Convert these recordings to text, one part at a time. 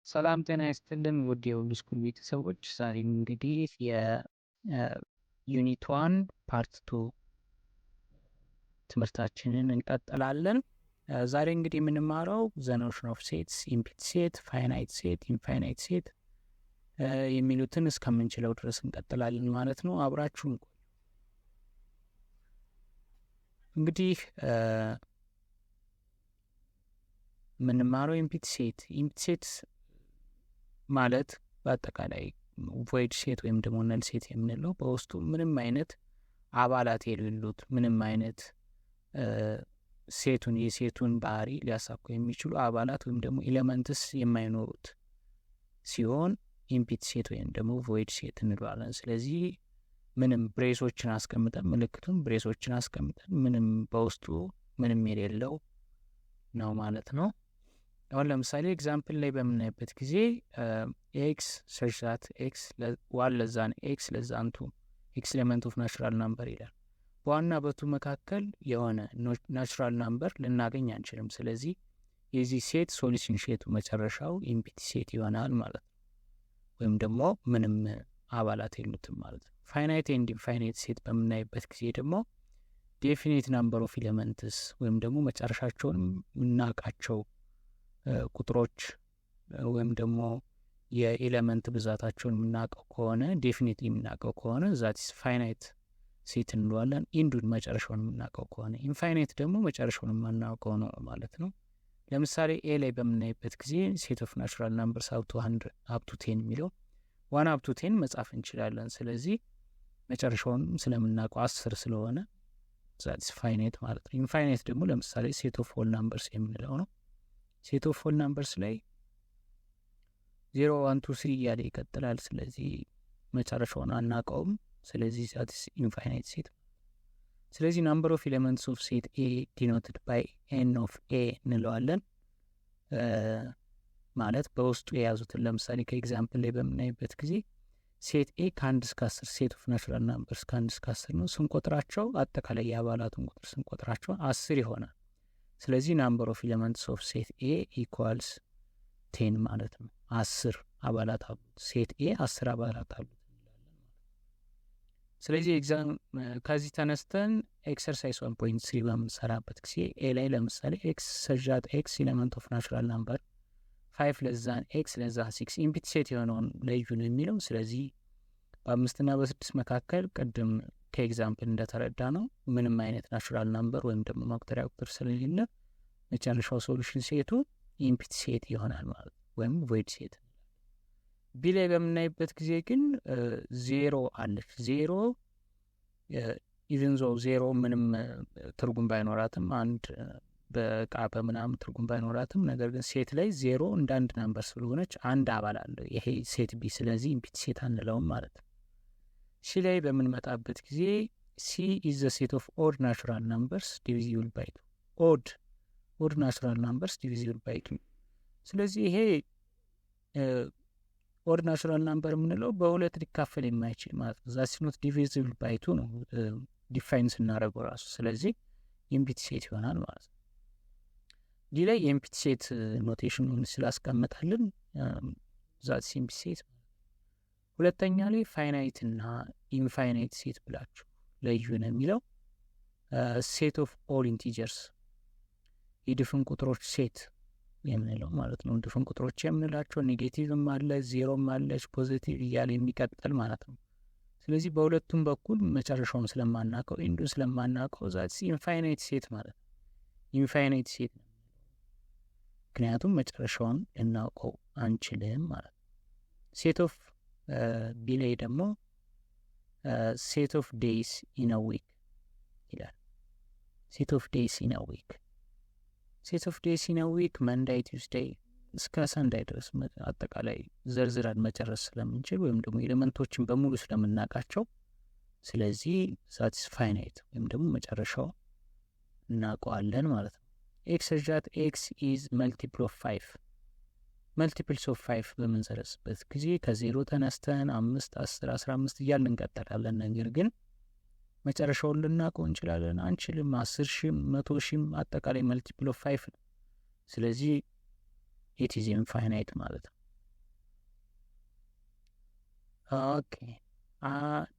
ሰላም ጤና ይስጥልን ውድ የሁሉ ስኩል ቤተሰቦች፣ ዛሬ እንግዲህ የዩኒት 1 ፓርት 2 ትምህርታችንን እንቀጥላለን። ዛሬ እንግዲህ የምንማረው ዘ ኖሽን ኦፍ ሴትስ፣ ኢምፕሊት ሴት፣ ፋይናይት ሴት፣ ኢንፋይናይት ሴት የሚሉትን እስከምንችለው ድረስ እንቀጥላለን ማለት ነው። አብራችሁን ቆዩ። እንግዲህ የምንማረው ኢምፕሊት ሴት ማለት በአጠቃላይ ቮይድ ሴት ወይም ደግሞ ነል ሴት የምንለው በውስጡ ምንም አይነት አባላት የሌሉት ምንም አይነት የሴቱን ባህሪ ሊያሳኩ የሚችሉ አባላት ወይም ደግሞ ኤሌመንትስ የማይኖሩት ሲሆን ኢምፕሊት ሴት ወይም ደግሞ ቮይድ ሴት እንለዋለን። ስለዚህ ምንም ብሬሶችን አስቀምጠን ምልክቱን ብሬሶችን አስቀምጠን ምንም በውስጡ ምንም የሌለው ነው ማለት ነው። አሁን ለምሳሌ ኤግዛምፕል ላይ በምናይበት ጊዜ ኤክስ ሰች ዛት ኤክስ ዋን ለዛን ኤክስ ለዛን ቱ ኤክስ ኤሌመንት ኦፍ ናቹራል ናምበር ይላል። በዋና በቱ መካከል የሆነ ናቹራል ናምበር ልናገኝ አንችልም። ስለዚህ የዚህ ሴት ሶሉሽን ሴቱ መጨረሻው ኢምፕሊት ሴት ይሆናል ማለት ነው፣ ወይም ደግሞ ምንም አባላት የሉትም ማለት ነው። ፋይናይት ኤንድ ኢንፋይናይት ሴት በምናይበት ጊዜ ደግሞ ዴፊኒት ናምበር ኦፍ ኤሌመንትስ ወይም ደግሞ መጨረሻቸውን የምናውቃቸው ቁጥሮች ወይም ደግሞ የኤሌመንት ብዛታቸውን የምናውቀው ከሆነ ዴፊኒትሊ የምናውቀው ከሆነ ዛት ፋይናይት ሴት እንለዋለን። ኢንዱን መጨረሻውን የምናውቀው ከሆነ፣ ኢንፋይናይት ደግሞ መጨረሻውን የማናውቀው ነው ማለት ነው። ለምሳሌ ኤ ላይ በምናይበት ጊዜ ሴት ኦፍ ናቹራል ናምበርስ አፕቱ 10 የሚለው 1 አፕቱ 10 መጻፍ እንችላለን። ስለዚህ መጨረሻውን ስለምናውቀው 10 ስለሆነ ዛት ፋይናይት ማለት ነው። ኢንፋይናይት ደግሞ ለምሳሌ ሴት ኦፍ ሆል ናምበርስ የምንለው ነው። ሴት ኦፍ ሆል ናምበርስ ላይ 0 1 2 3 እያለ ይቀጥላል። ስለዚህ መጨረሻውን አናውቀውም። ስለዚህ ዛት ኢንፋይናይት ሴት። ስለዚህ ናምበር ኦፍ ኤሌመንትስ ኦፍ ሴት ኤ ዲኖትድ ባይ ኤን ኦፍ ኤ እንለዋለን። ማለት በውስጡ የያዙትን ለምሳሌ ከኤግዛምፕል ላይ በምናይበት ጊዜ ሴት ኤ ከ1 እስከ 10 ሴት ኦፍ ናቹራል ናምበርስ ከ1 እስከ 10 ነው። ስንቆጥራቸው አጠቃላይ የአባላቱን ቁጥር ስንቆጥራቸው 10 ይሆናል። ስለዚህ ናምበር ኦፍ ኤሌመንትስ ኦፍ ሴት ኤ ኢኳልስ 10 ማለት ነው። 10 አባላት አሉት ሴት ኤ 10 አባላት አሉት። ስለዚህ ከዚህ ተነስተን ኤክሰርሳይዝ 1.3 በምንሰራበት ጊዜ ኤ ላይ ለምሳሌ ኤክስ ሰጃት ኤክስ ኤሌመንት ኦፍ ናቹራል ናምበር 5 ለዛን ኤክስ ለዛን 6 ኢምፕሊት ሴት የሆነውን ለዩ ነው የሚለው። ስለዚህ በ5ና በ6 መካከል ቅድም ከኤግዛምፕል እንደተረዳ ነው ምንም አይነት ናቹራል ናምበር ወይም ደግሞ መቁጠሪያ ቁጥር ስለሌለ መጨረሻው ሶሉሽን ሴቱ ኢምፕሊት ሴት ይሆናል ማለት ወይም ቮይድ ሴት። ቢ ላይ በምናይበት ጊዜ ግን 0 አለች። 0 ኢቨን ዞ 0 ምንም ትርጉም ባይኖራትም አንድ በቃ በምናምን ትርጉም ባይኖራትም ነገር ግን ሴት ላይ 0 እንደ አንድ ናምበር ስለሆነች አንድ አባል አለው ይሄ ሴት ቢ። ስለዚህ ኢምፕሊት ሴት አንለውም ማለት ነው። ሲ ላይ በምንመጣበት ጊዜ ሲ ኢዝ ዘ ሴት ኦፍ ኦድ ናቹራል ናምበርስ ዲቪዚብል ባይ 2 ኦድ ናቹራል ናምበርስ ዲቪዚብል ባይ 2። ስለዚህ ይሄ ኦድ ናቹራል ናምበር የምንለው በሁለት ሊካፈል የማይችል ማለት ነው። ዛት ኖት ዲቪዚብል ባይ 2 ነው ዲፋይን ስናደርገው ራሱ። ስለዚህ ኢምፕሊት ሴት ይሆናል ማለት ነው። ዲ ላይ የኢምፕሊት ሴት ኖቴሽኑን ስላስቀመጣልን ዛት ኢምፕሊት ሴት። ሁለተኛ ላይ ፋይናይት እና ኢንፋይናይት ሴት ብላችሁ ለዩ ነው የሚለው። ሴት ኦፍ ኦል ኢንቲጀርስ የድፍን ቁጥሮች ሴት የምንለው ማለት ነው። ድፍን ቁጥሮች የምንላቸው ኔጌቲቭም አለ፣ ዜሮም አለች፣ ፖዚቲቭ እያለ የሚቀጥል ማለት ነው። ስለዚህ በሁለቱም በኩል መጨረሻውን ስለማናውቀው ኢንዱን ስለማናውቀው ዛት ኢንፋይናይት ሴት ማለት ነው። ኢንፋይናይት ሴት ነው ምክንያቱም መጨረሻውን ልናውቀው አንችልም ማለት ነው። ሴት ኦፍ ቢ ላይ ደግሞ ሴት ኦፍ ዴይስ ኢን አ ዊክ ይላል። ሴት ኦፍ ዴይስ ኢን አ ዊክ ሴት ኦፍ ዴይስ ኢን አ ዊክ መንዳይ ቲውስዴይ እስከ ሰንዳይ ድረስ አጠቃላይ ዘርዝረን መጨረስ ስለምንችል ወይም ደግሞ ኤሌመንቶችን በሙሉ ስለምናውቃቸው ስለዚህ ዛትስ ፋይናይት ወይም ደግሞ መጨረሻው እናውቀዋለን ማለት ነው። ኤክስ ዛት ኤክስ ኢዝ መልቲፕል ኦፍ 5 መልቲፕልስ ኦፍ 5 በምንሰረስበት ጊዜ ከ0 ተነስተን 5 10 15 እያልን እንቀጥላለን። ነገር ግን መጨረሻውን ልናውቀው እንችላለን አንችልም? 10 ሺህም 100 ሺህም አጠቃላይ መልቲፕል ኦፍ 5 ነው። ስለዚህ ኢት ኢዝ ኢንፋይናይት ማለት ነው። ኦኬ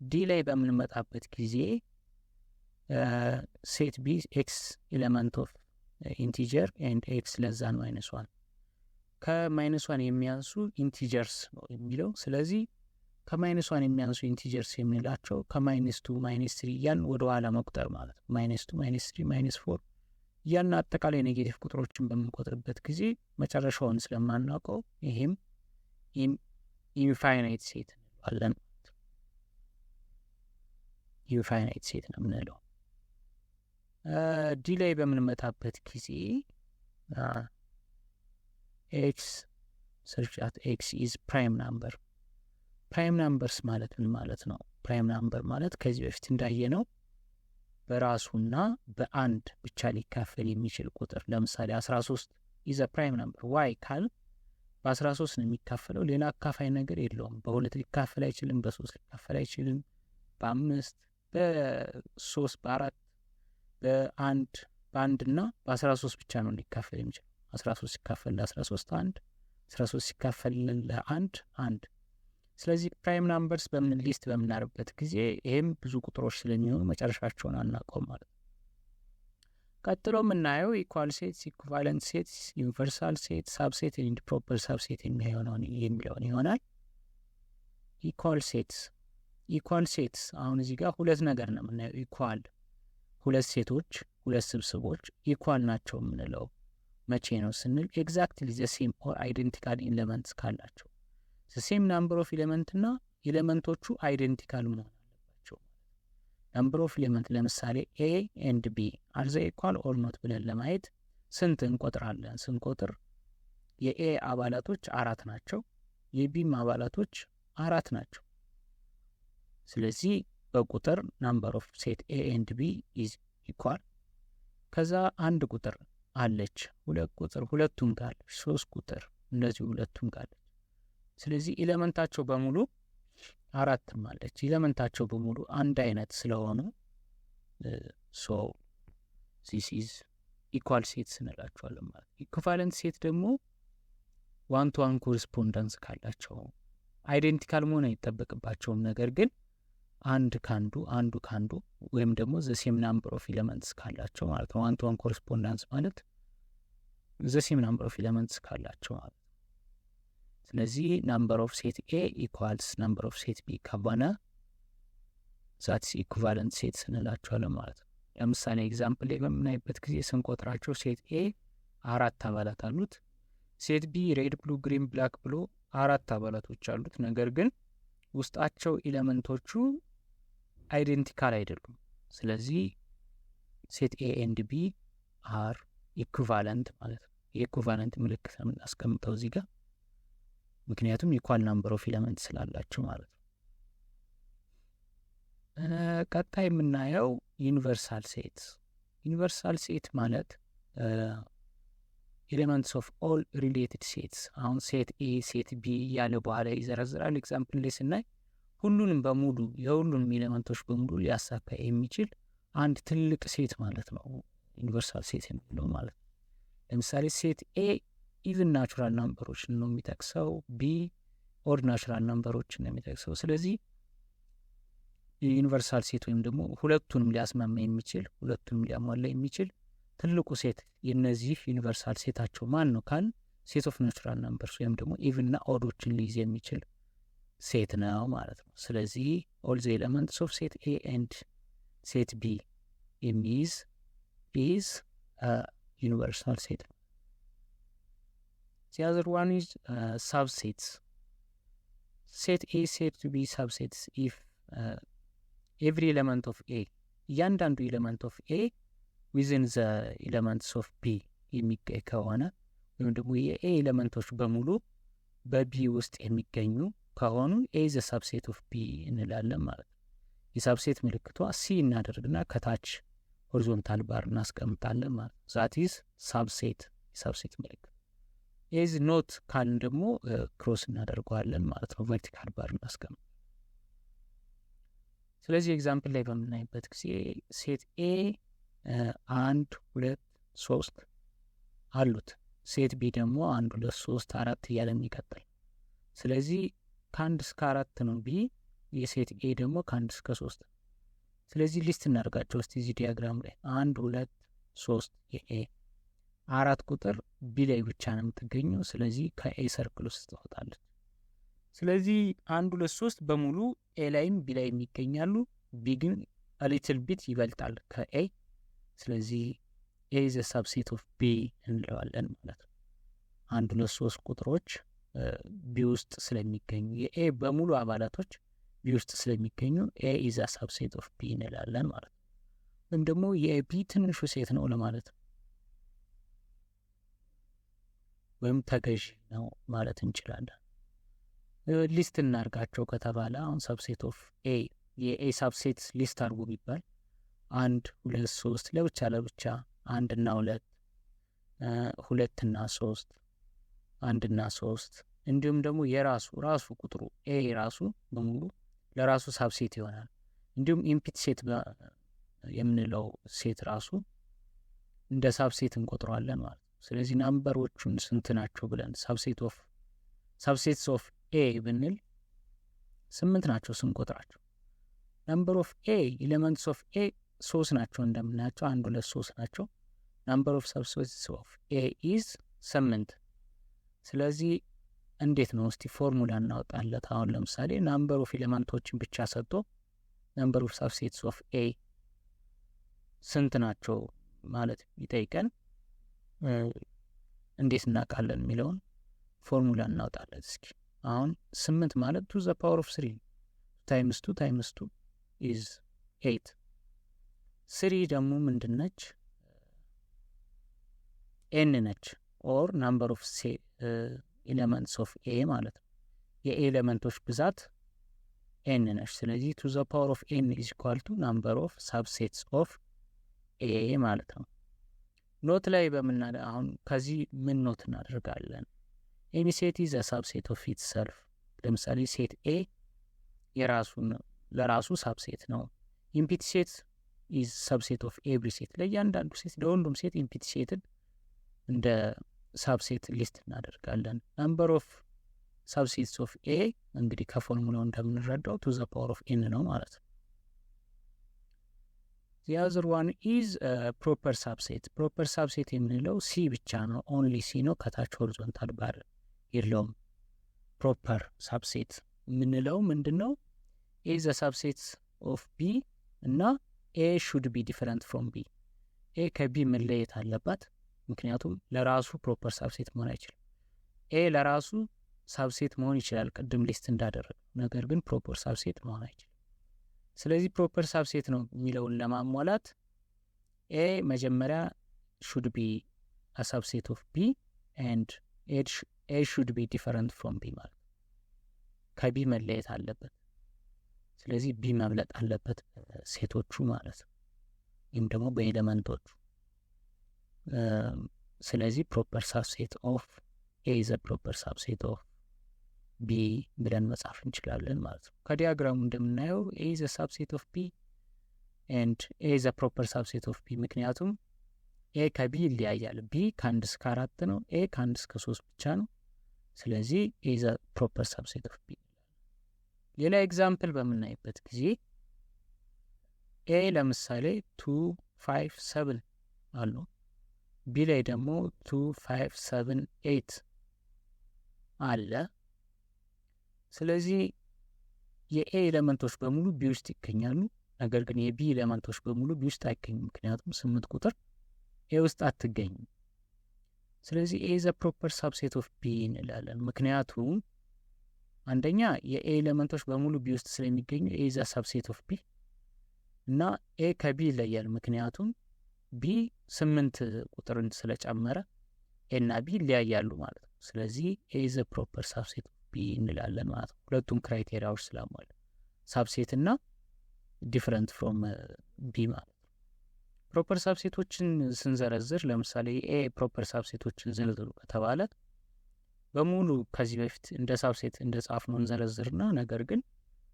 ዲ ላይ በምንመጣበት ጊዜ ሴት ቢ ኤክስ ኤሌመንት ኦፍ ኢንቲጀር ኤንድ ኤክስ ለዛን -1 ከ-1 የሚያንሱ ኢንቲጀርስ ነው የሚለው። ስለዚህ ከ-1 የሚያንሱ ኢንቲጀርስ የሚላቸው ከ-2 -3 እያን ወደ ኋላ መቁጠር ማለት ነው። -2 -3 -4 እያን አጠቃላይ ኔጌቲቭ ቁጥሮችን በምንቆጥርበት ጊዜ መጨረሻውን ስለማናውቀው ይሄም ኢንፋይናይት ሴት እንለዋለን። ኢንፋይናይት ሴት ነው የምንለው። ዲ ላይ በምንመጣበት ጊዜ ኤክስ such that x is prime number። ፕራይም ናምበርስ ማለት ምን ማለት ነው? ፕራይም ናምበር ማለት ከዚህ በፊት እንዳየነው በራሱና በአንድ ብቻ ሊካፈል የሚችል ቁጥር። ለምሳሌ 13 is a prime number። ዋይ ካል በ13 ነው የሚካፈለው፣ ሌላ አካፋይ ነገር የለውም። በ2 ሊካፈል አይችልም፣ በ3 ሊካፈል አይችልም፣ በ5 በ3 በ4 በአንድ እና በ13 ብቻ ነው ሊካፈል የሚችል። 13 ሲካፈል ለ13 1፣ 13 ሲካፈል ለ1 1። ስለዚህ ፕራይም ናምበርስ በምን ሊስት በምናርበት ጊዜ ይሄም ብዙ ቁጥሮች ስለሚሆኑ መጨረሻቸውን አናውቀውም ማለት ነው። ቀጥሎ የምናየው ኢኳል ሴትስ፣ ኢኩቫለንት ሴትስ፣ ዩኒቨርሳል ሴት፣ ሳብሴት ኤንድ ፕሮፐር ሳብሴት የሚለውን ይሆናል። ኢኳል ሴትስ አሁን እዚህ ጋር ሁለት ነገር ነው የምናየው። ኢኳል ሁለት ሴቶች ሁለት ስብስቦች ኢኳል ናቸው የምንለው መቼ ነው ስንል ኤግዛክትሊ ዘ ሴም ኦር አይደንቲካል ኤሌመንትስ ካላቸው። ዘ ሴም ናምበር ኦፍ ኤሌመንት እና ኤሌመንቶቹ አይደንቲካል መሆን አለባቸው። ናምበር ኦፍ ኤሌመንት ለምሳሌ ኤ ኤንድ ቢ አር ዘ ኢኳል ኦር ኖት ብለን ለማየት ስንት እንቆጥራለን? ስንቆጥር የኤ አባላቶች 4 ናቸው፣ የቢም አባላቶች 4 ናቸው። ስለዚህ በቁጥር ናምበር ኦፍ ሴት ኤ ኤንድ ቢ ኢዝ ኢኳል። ከዛ አንድ ቁጥር አለች፣ ሁለት ቁጥር ሁለቱም ጋር አለች፣ 3 ቁጥር እንደዚህ ሁለቱም ጋር አለች። ስለዚህ ኤሌመንታቸው በሙሉ 4 አለች። ኤሌመንታቸው በሙሉ አንድ አይነት ስለሆኑ ሶ ዚስ ኢዝ ኢኳል ሴት እንላቸዋለን ማለት። ኢኩቫለንት ሴት ደግሞ ዋን ቱ ዋን ኮሪስፖንዳንስ ካላቸው አይዴንቲካል መሆን አይጠበቅባቸውም፣ ነገር ግን አንዱ ካንዱ ወይም ደግሞ ዘ ሴም ናምበር ኦፍ ኤሌመንትስ ካላቸው ማለት ነው። ዋን ቱ ዋን ኮሪስፖንዳንስ ማለት ዘ ሴም ናምበር ኦፍ ኤሌመንትስ ካላቸው ማለት ነው። ስለዚህ ናምበር ኦፍ ሴት ኤ ኢኳልስ ናምበር ኦፍ ሴት ቢ ከሆነ ዛትስ ኢኩቫለንት ሴት እንላቸዋለን ማለት ነው። ለምሳሌ ኤግዛምፕል ላይ በምናይበት ጊዜ ስንቆጥራቸው ሴት ኤ 4 አባላት አሉት፣ ሴት ቢ ሬድ ብሉ ግሪን ብላክ ብሎ 4 አባላቶች አሉት። ነገር ግን ውስጣቸው ኤሌመንቶቹ አይዴንቲካል አይደሉም። ስለዚህ ሴት ኤ ኤንድ ቢ አር ኢኩቫለንት ማለት ነው። የኢኩቫለንት ምልክት ነው የምናስቀምጠው እዚህ ጋር፣ ምክንያቱም ኢኳል ናምበር ኦፍ ኤሌመንት ስላላቸው ማለት ነው። ቀጣይ የምናየው ዩኒቨርሳል ሴት። ዩኒቨርሳል ሴት ማለት ኤሌመንትስ ኦፍ ኦል ሪሌትድ ሴትስ። አሁን ሴት ኤ ሴት ቢ እያለ በኋላ ይዘረዝራል። ኤግዛምፕል ላይ ስናይ ሁሉንም በሙሉ የሁሉንም ኤሌመንቶች በሙሉ ሊያሳካ የሚችል አንድ ትልቅ ሴት ማለት ነው ዩኒቨርሳል ሴት የሚለው ማለት ነው። ለምሳሌ ሴት ኤ ኢቭን ናቹራል ናምበሮችን ነው የሚጠቅሰው፣ ቢ ኦድ ናቹራል ናምበሮችን ነው የሚጠቅሰው። ስለዚህ የዩኒቨርሳል ሴት ወይም ደግሞ ሁለቱንም ሊያስማማ የሚችል ሁለቱንም ሊያሟላ የሚችል ትልቁ ሴት የነዚህ ዩኒቨርሳል ሴታቸው ማን ነው ካል ሴት ኦፍ ናቹራል ናምበርስ ወይም ደግሞ ኢቭንና ኦዶችን ሊይዝ የሚችል ሴት ነው ማለት ነው። ስለዚህ ኦል ዘ ኤሌመንትስ ኦፍ ሴት ኤ ኤንድ ሴት ቢ የሚይዝ ኢዝ ዩኒቨርሳል ሴት ነው። The other one is subsets. Set A said to be subsets if every element of A, እያንዳንዱ ኤሌመንት ኦፍ ኤ ዊዝን ዘ ኤሌመንትስ ኦፍ ቢ የሚገኝ ከሆነ ወይም ደግሞ የኤ ኤሌመንቶች በሙሉ በቢ ውስጥ የሚገኙ ከሆኑ ኤ ዘ ሳብሴት ኦፍ ቢ እንላለን ማለት ነው። የሳብሴት ምልክቷ ሲ እናደርግና ከታች ሆሪዞንታል ባር እናስቀምጣለን ማለት ነው። ዛት ኢዝ ሳብሴት፣ የሳብሴት ምልክት። ኤዝ ኖት ካልን ደግሞ ክሮስ እናደርገዋለን ማለት ነው። ቨርቲካል ባር እናስቀምጥ። ስለዚህ ኤግዛምፕል ላይ በምናይበት ጊዜ ሴት ኤ 1 2 3 አሉት፣ ሴት ቢ ደግሞ 1 2 3 4 እያለ የሚቀጥል። ስለዚህ ከ1 እስከ 4 ነው ቢ፣ የሴት ኤ ደግሞ ከ1 እስከ 3። ስለዚህ ሊስት እናደርጋቸው እስቲ እዚህ ዲያግራም ላይ 1 2 3 የኤ 4 ቁጥር ቢ ላይ ብቻ ነው የምትገኘው። ስለዚህ ከኤ ሰርክል ውስጥ ትወጣለች። ስለዚህ 1 2 3 በሙሉ ኤ ላይም ቢ ላይም ይገኛሉ። ቢ ግን ሊትል ቢት ይበልጣል ከኤ። ስለዚህ ኤ ኢዝ ሳብሴት ኦፍ ቢ እንለዋለን ማለት ነው። 1 2 3 ቁጥሮች ቢ ውስጥ ስለሚገኙ የኤ በሙሉ አባላቶች ቢ ውስጥ ስለሚገኙ ኤ ኢዝ ሳብሴት ኦፍ ቢ እንላለን ማለት ነው። ወይም ደግሞ የቢ ትንሹ ሴት ነው ለማለት ነው፣ ወይም ተገዢ ነው ማለት እንችላለን። ሊስት እናርጋቸው ከተባለ አሁን ሳብሴት ኦፍ ኤ የኤ ሳብሴት ሊስት አድርጉ ቢባል 1 2 3 ለብቻ ለብቻ 1 እና 2 2 እና 3 1 እና 3 እንዲሁም ደግሞ የራሱ ቁጥሩ ኤ ራሱ በሙሉ ለራሱ ሳብሴት ይሆናል። እንዲሁም ኢምፒት ሴት የምንለው ሴት ራሱ እንደ ሳብሴት እንቆጥረዋለን ማለት ነው። ስለዚህ ናምበሮቹን ስንት ናቸው ብለን ሳብሴትስ ኦፍ ኤ ብንል 8 ናቸው ስንቆጥራቸው። ናምበር ኦፍ ኤ ኤሌመንትስ ኦፍ ኤ 3 ናቸው እንደምናያቸው 1 2 3 ናቸው። ናምበር ኦፍ ሳብሴትስ ኦፍ ኤ ኢዝ 8። ስለዚህ እንዴት ነው እስቲ ፎርሙላ እናወጣለት። አሁን ለምሳሌ ናምበር ኦፍ ኤሌመንቶችን ብቻ ሰጥቶ ናምበር ኦፍ ሳብሴትስ ኦፍ ኤ ስንት ናቸው ማለት ይጠይቀን እንዴት እናውቃለን የሚለውን ፎርሙላ እናወጣለት እስኪ። አሁን 8 ማለት 2 ዘ ፓወር ኦፍ 3 ታይምስ 2 ታይምስ 2 ኢዝ 8። 3 ደግሞ ምንድነች? ኤን ነች፣ ኦር ናምበር ኦፍ ኤሌመንትስ ኦፍ ኤ ማለት ነው። የኤሌመንቶች ብዛት ኤን ነች። ስለዚህ 2 ዘ ፓወር ኦፍ ኤን ኢዝ ኢኳል ቱ ናምበር ኦፍ ሳብሴትስ ኦፍ ኤ ማለት ነው። ኖት ላይ አሁን ከዚህ ምን ኖት እናደርጋለን? ኤኒ ሴት ኢዝ አ ሳብሴት ኦፍ ኢትሰልፍ። ለምሳሌ ሴት ኤ ለራሱ ሳብሴት ነው። ኢምፒቲ ሴት ኢዝ ሳብሴት ኦፍ ኤቭሪ ሴት። ለእያንዳንዱ ሴት ለሁሉም ሴት ኢምፒቲ ሴትን እንደ ሳብሴት ሊስት እናደርጋለን። ናምበር ኦፍ ሳብሴትስ ኦፍ ኤ እንግዲህ ከፎርሙላው እንደምንረዳው 2 ዘ ፓወር ኦፍ ኤን ነው ማለት ነው። the other one is proper subset። ፕሮፐር ሳብሴት የምንለው ሲ ብቻ ነው፣ ኦንሊ ሲ ነው። ከታች ሆሪዞንታል ባር የለውም። ፕሮፐር ሳብሴት የምንለው ምንድነው? ኤ ዘ ሳብሴት ኦፍ ቢ እና ኤ ሹድ ቢ ዲፈረንት ፍሮም ቢ። ኤ ከቢ መለየት አለባት፣ ምክንያቱም ለራሱ ፕሮፐር ሳብሴት መሆን አይችልም። ኤ ለራሱ ሳብሴት መሆን ይችላል ቅድም ሊስት እንዳደረገ፣ ነገር ግን ፕሮፐር ሳብሴት መሆን አይችልም። ስለዚህ ፕሮፐር ሳብሴት ነው የሚለውን ለማሟላት ኤ መጀመሪያ ሹድ ቢ አ ሳብሴት ኦፍ ቢ ኤንድ ኤ ሹድ ቢ ዲፈረንት ፍሮም ቢ ማለት ከቢ መለየት አለበት። ስለዚህ ቢ መብለጥ አለበት ሴቶቹ ማለት ነው፣ ወይም ደግሞ በኤሌመንቶቹ። ስለዚህ ፕሮፐር ሳብሴት ኦፍ ኤ ኢዝ አ ፕሮፐር ሳብሴት ኦፍ ቢ ብለን መጻፍ እንችላለን ማለት ነው። ከዲያግራሙ እንደምናየው ኤ ኢዝ አ ሳብሴት ኦፍ ቢ ኤንድ ኤ ኢዝ አ ፕሮፐር ሳብሴት ኦፍ ቢ። ምክንያቱም ኤ ከቢ ይለያያል። ቢ ከ1 እስከ 4 ነው፣ ኤ ከ1 እስከ 3 ብቻ ነው። ስለዚህ ኤ ኢዝ አ ፕሮፐር ሳብሴት ኦፍ ቢ። ሌላ ኤግዛምፕል በምናይበት ጊዜ ኤ ለምሳሌ 2 5 7 አሉ፣ ቢ ላይ ደግሞ 2 5 7 8 አለ። ስለዚህ የኤ ኤሌመንቶች በሙሉ ቢ ውስጥ ይገኛሉ፣ ነገር ግን የቢ ኤሌመንቶች በሙሉ ቢ ውስጥ አይገኙም፣ ምክንያቱም 8 ቁጥር ኤ ውስጥ አትገኝም። ስለዚህ ኤ ኢዝ አ ፕሮፐር ሳብሴት ኦፍ ቢ እንላለን። ምክንያቱም አንደኛ የኤ ኤሌመንቶች በሙሉ ቢ ውስጥ ስለሚገኙ ኤ ኢዝ አ ሳብሴት ኦፍ ቢ እና ኤ ከቢ ይለያል፣ ምክንያቱም ቢ 8 ቁጥርን ስለጨመረ ኤ እና ቢ ይለያያሉ ማለት ነው። ስለዚህ ኤ ኢዝ አ ፕሮፐር ሳብሴት ኦፍ ቢ እንላለን ማለት ነው። ሁለቱም ክራይቴሪያዎች ስላሟሉ ሳብሴት እና ዲፍረንት ፍሮም ቢ ማለት ነው። ፕሮፐር ሳብሴቶችን ስንዘረዝር ለምሳሌ ኤ ፕሮፐር ሳብሴቶችን ዝርዝሩ ከተባለ በሙሉ ከዚህ በፊት እንደ ሳብሴት እንደ ጻፍ ነው እንዘረዝርና ነገር ግን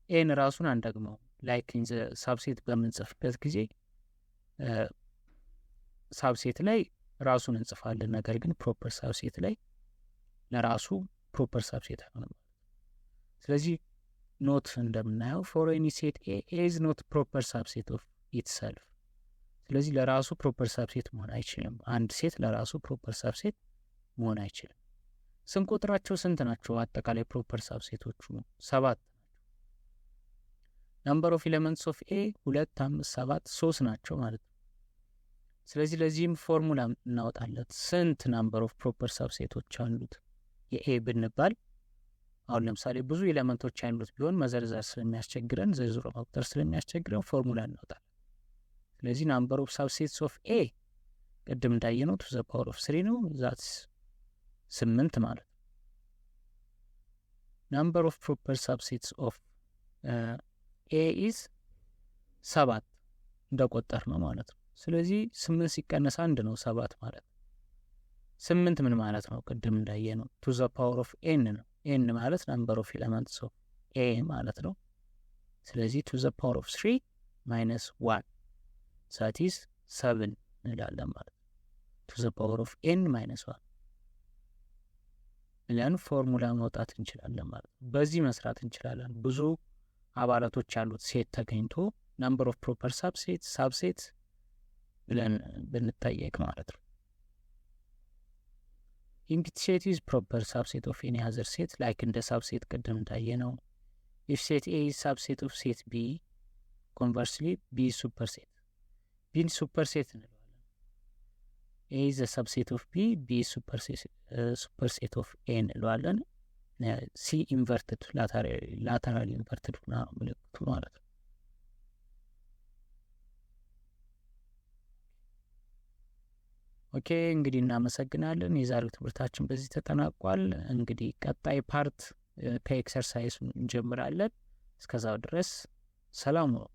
ኤን ራሱን አንደግመው። ላይክ ሳብሴት በምንጽፍበት ጊዜ ሳብሴት ላይ ራሱን እንጽፋለን፣ ነገር ግን ፕሮፐር ሳብሴት ላይ ለራሱ ፕሮፐር ሳብሴት አይሆንም። ስለዚህ ኖት እንደምናየው ፎር ኤኒ ሴት ኤ ኢዝ ኖት ፕሮፐር ሳብሴት ኦፍ ኢትሰልፍ። ስለዚህ ለራሱ ፕሮፐር ሳብሴት መሆን አይችልም። አንድ ሴት ለራሱ ፕሮፐር ሳብሴት መሆን አይችልም። ስንቆጥራቸው ስንት ናቸው? አጠቃላይ ፕሮፐር ሳብሴቶቹ 7 ናቸው። ናምበር ኦፍ ኤሌመንትስ ኦፍ ኤ 2 5 7 3 ናቸው ማለት ነው። ስለዚህ ለዚህም ፎርሙላ እናወጣለት። ስንት ናምበር ኦፍ ፕሮፐር ሳብሴቶች አሉት የኤ ብንባል፣ አሁን ለምሳሌ ብዙ ኤሌመንቶች ያሉት ቢሆን መዘርዘር ስለሚያስቸግረን፣ ዘርዝሮ መቁጠር ስለሚያስቸግረን ፎርሙላ እናወጣለን። ስለዚህ ናምበር ኦፍ ሳብሴትስ ኦፍ ኤ ቅድም እንዳየነው ቱ ዘ ፓወር ኦፍ 3 ነው። ዛትስ 8 ማለት ነው። ናምበር ኦፍ ፕሮፐር ሳብሴትስ ኦፍ ኤ ኢዝ 7 እንደቆጠር ነው ማለት ነው። ስለዚህ 8 ሲቀነስ 1 ነው 7 ማለት ነው። 8 ምን ማለት ነው? ቅድም እንዳየነው ቱ ዘ ፓወር ኦፍ ኤን ነው። ኤን ማለት ናምበር ኦፍ ኤሌመንትስ ኦፍ ኤ ማለት ነው። ስለዚህ ቱ ዘ ፓወር ኦፍ 3 ማይነስ 1 ዛት ኢዝ 7 እንላለን ማለት ነው። ቱ ዘ ፓወር ኦፍ ኤን ማይነስ 1 ብለን ፎርሙላ ማውጣት እንችላለን ማለት ነው። በዚህ መስራት እንችላለን። ብዙ አባላቶች ያሉት ሴት ተገኝቶ ናምበር ኦፍ ፕሮፐር ሳብሴት ብለን ብንጠየቅ ማለት ነው። ኢምፕቲ ሴት ኢዝ ፕሮፐር ሳብሴት ኦፍ ኤኒ አዘር ሴት ላይክ እንደ ሳብሴት ቅድም እንዳየነው። ኢፍ ሴት ኤ ኢዝ ሳብሴት ኦፍ ሴት ቢ ኮንቨርስሊ ቢ ሱፐር ሴት፣ ቢን ሱፐር ሴት እንለዋለን። ኤ ኢዝ ሳብሴት ኦፍ ቢ፣ ቢ ሱፐር ሴት ኦፍ ኤ እንለዋለን። ሲ ኢንቨርትድ ላተራል ኢንቨርትድ ምልክቱ ማለት ነው። ኦኬ እንግዲህ እናመሰግናለን። የዛሬው ትምህርታችን በዚህ ተጠናቋል። እንግዲህ ቀጣይ ፓርት ከኤክሰርሳይዝ እንጀምራለን። እስከዛው ድረስ ሰላም ነው።